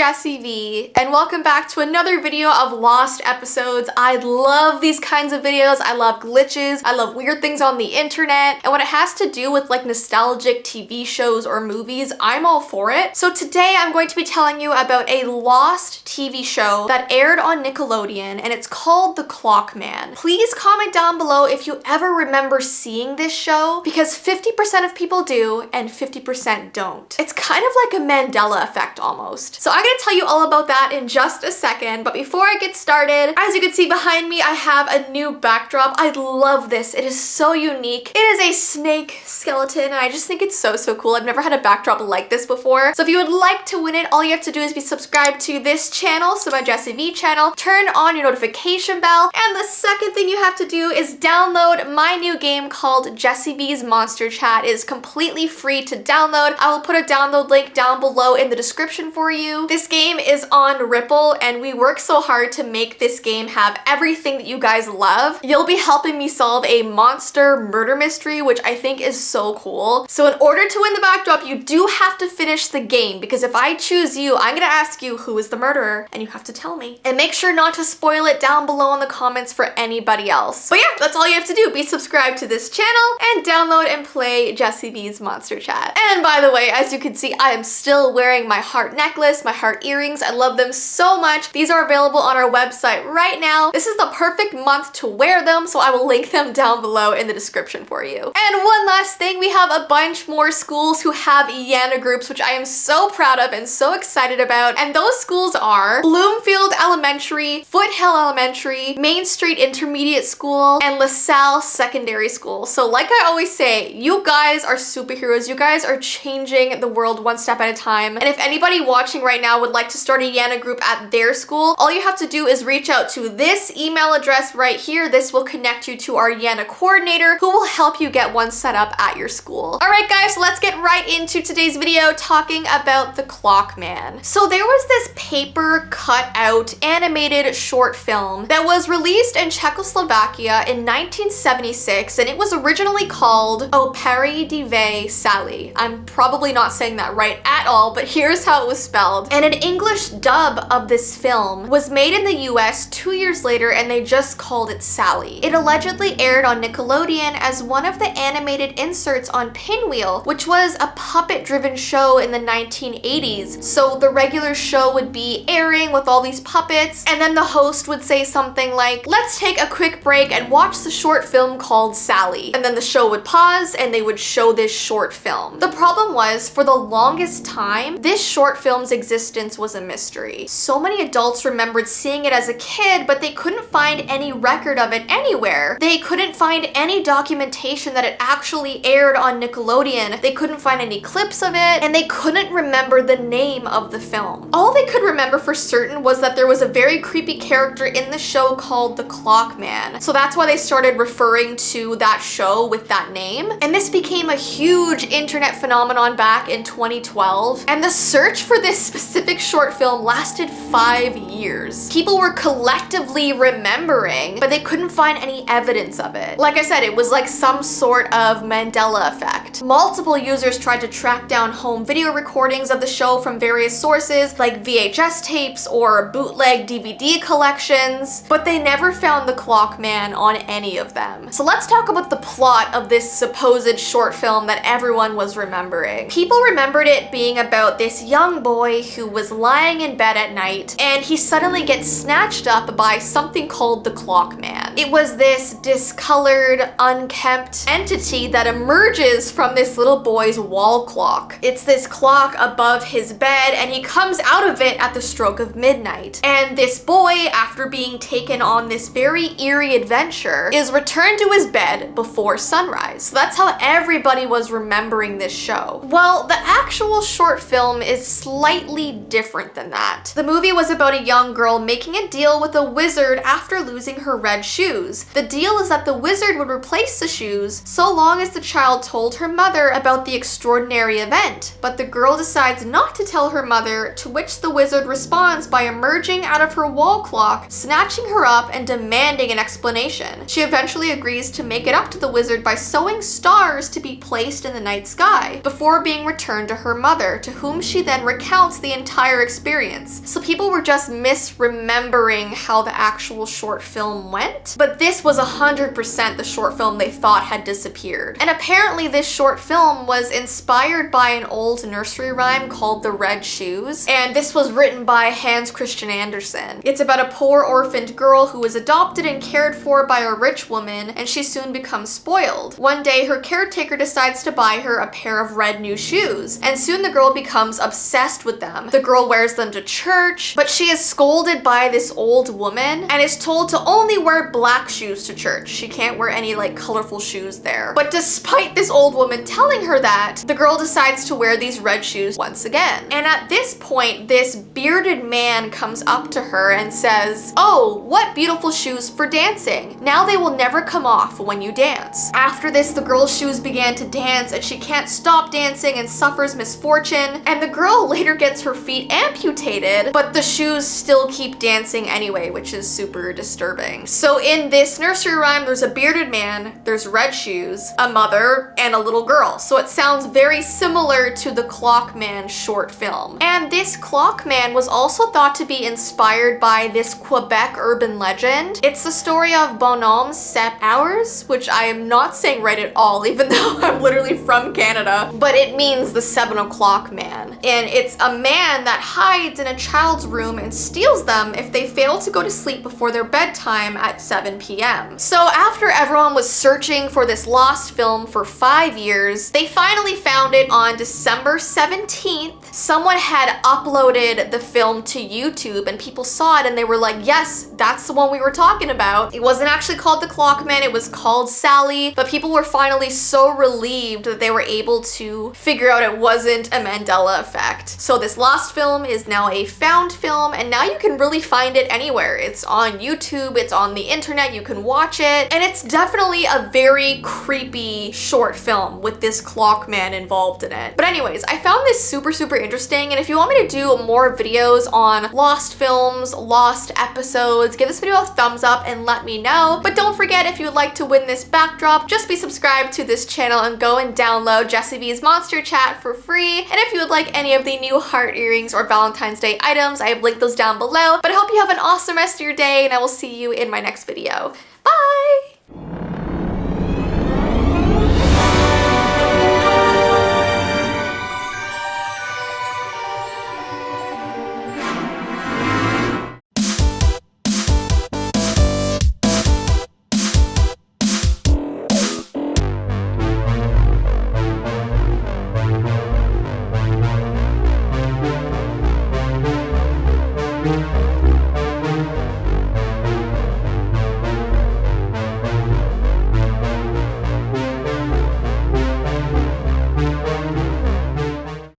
Jessii Vee, and welcome back to another video of lost episodes. I love these kinds of videos. I love glitches. I love weird things on the internet. And when it has to do with like nostalgic TV shows or movies, I'm all for it. So today I'm going to be telling you about a lost TV show that aired on Nickelodeon, and it's called The Clockman. Please comment down below if you ever remember seeing this show, because 50% of people do and 50% don't. It's kind of like a Mandela effect almost. So I'm gonna tell you all about that in just a second, but before I get started, as you can see behind me, I have a new backdrop. I love this. It is so unique. It is a snake skeleton, and I just think it's so cool. I've never had a backdrop like this before. So if you would like to win it, all you have to do is be subscribed to this channel, so my Jessii Vee channel, turn on your notification bell, and the second thing you have to do is download my new game called Jessii Vee's Monster Chat. It is completely free to download. I will put a download link down below in the description for you. This game is on Ripple, and we work so hard to make this game have everything that you guys love. You'll be helping me solve a monster murder mystery, which I think is so cool. So in order to win the backdrop, you do have to finish the game, because if I choose you, I'm gonna ask you who is the murderer, and you have to tell me. And make sure not to spoil it down below in the comments for anybody else. But yeah, that's all you have to do. Be subscribed to this channel and download and play Jessii Vee's Monster Chat. And by the way, as you can see, I am still wearing my heart necklace, my heart earrings. I love them so much. These are available on our website right now. This is the perfect month to wear them, so I will link them down below in the description for you. And one last thing, we have a bunch more schools who have YANA groups, which I am so proud of and so excited about. And those schools are Bloomfield Elementary, Foothill Elementary, Main Street Intermediate School, and LaSalle Secondary School. So like I always say, you guys are superheroes. You guys are changing the world one step at a time. And if anybody watching right now would like to start a YANA group at their school, all you have to do is reach out to this email address right here. This will connect you to our YANA coordinator, who will help you get one set up at your school. All right, guys, so let's get right into today's video talking about The Clockman. So there was this paper cut out animated short film that was released in Czechoslovakia in 1976, and it was originally called Opéry de Vee Sally. I'm probably not saying that right at all, but here's how it was spelled. And an English dub of this film was made in the US 2 years later, and they just called it Sally. It allegedly aired on Nickelodeon as one of the animated inserts on Pinwheel, which was a puppet-driven show in the 1980s. So the regular show would be airing with all these puppets, and then the host would say something like, "Let's take a quick break and watch the short film called Sally." And then the show would pause and they would show this short film. The problem was, for the longest time, this short film's existence was a mystery. So many adults remembered seeing it as a kid, but they couldn't find any record of it anywhere. They couldn't find any documentation that it actually aired on Nickelodeon. They couldn't find any clips of it, and they couldn't remember the name of the film. All they could remember for certain was that there was a very creepy character in the show called the Clockman. So that's why they started referring to that show with that name. And this became a huge internet phenomenon back in 2012. And the search for this specific short film lasted 5 years. People were collectively remembering, but they couldn't find any evidence of it. Like I said, it was like some sort of Mandela effect. Multiple users tried to track down home video recordings of the show from various sources, like VHS tapes or bootleg DVD collections, but they never found the Clockman on any of them. So let's talk about the plot of this supposed short film that everyone was remembering. People remembered it being about this young boy who was lying in bed at night, and he suddenly gets snatched up by something called the Clockman. It was this discolored, unkempt entity that emerges from this little boy's wall clock. It's this clock above his bed, and he comes out of it at the stroke of midnight. And this boy, after being taken on this very eerie adventure, is returned to his bed before sunrise. So that's how everybody was remembering this show. Well, the actual short film is slightly different than that. The movie was about a young girl making a deal with a wizard after losing her red shoes. The deal is that the wizard would replace the shoes so long as the child told her mother about the extraordinary event. But the girl decides not to tell her mother, to which the wizard responds by emerging out of her wall clock, snatching her up and demanding an explanation. She eventually agrees to make it up to the wizard by sewing stars to be placed in the night sky, before being returned to her mother, to whom she then recounts the entire entire experience. So people were just misremembering how the actual short film went, but this was 100% the short film they thought had disappeared. And apparently this short film was inspired by an old nursery rhyme called The Red Shoes, and this was written by Hans Christian Andersen. It's about a poor orphaned girl who is adopted and cared for by a rich woman, and she soon becomes spoiled. One day her caretaker decides to buy her a pair of red new shoes, and soon the girl becomes obsessed with them. The girl wears them to church, but she is scolded by this old woman and is told to only wear black shoes to church. She can't wear any like colorful shoes there. But despite this old woman telling her that, the girl decides to wear these red shoes once again. And at this point, this bearded man comes up to her and says, "Oh, what beautiful shoes for dancing. Now they will never come off when you dance." After this, the girl's shoes began to dance and she can't stop dancing and suffers misfortune. And the girl later gets her feet amputated, but the shoes still keep dancing anyway, which is super disturbing. So in this nursery rhyme, there's a bearded man, there's red shoes, a mother, and a little girl. So it sounds very similar to the Clockman short film. And this Clockman was also thought to be inspired by this Quebec urban legend. It's the story of Bonhomme Sept Hours, which I am not saying right at all, even though I'm literally from Canada, but it means the 7 o'clock man. And it's a man that hides in a child's room and steals them if they fail to go to sleep before their bedtime at 7 p.m. So after everyone was searching for this lost film for 5 years, they finally found it on December 17th. Someone had uploaded the film to YouTube and people saw it and they were like, yes, that's the one we were talking about. It wasn't actually called The Clockman, it was called Sally, but people were finally so relieved that they were able to figure out it wasn't a Mandela effect. So this lost film is now a found film, and now you can really find it anywhere. It's on YouTube, it's on the internet, you can watch it, and it's definitely a very creepy short film with this Clockman involved in it. But anyways, I found this super interesting, and if you want me to do more videos on lost films, lost episodes, give this video a thumbs up and let me know. But don't forget, if you would like to win this backdrop, just be subscribed to this channel and go and download Jessii Vee's Monster Chat for free. And if you would like any of the new heart earrings or Valentine's Day items, I have linked those down below. But I hope you have an awesome rest of your day, and I will see you in my next video. Bye!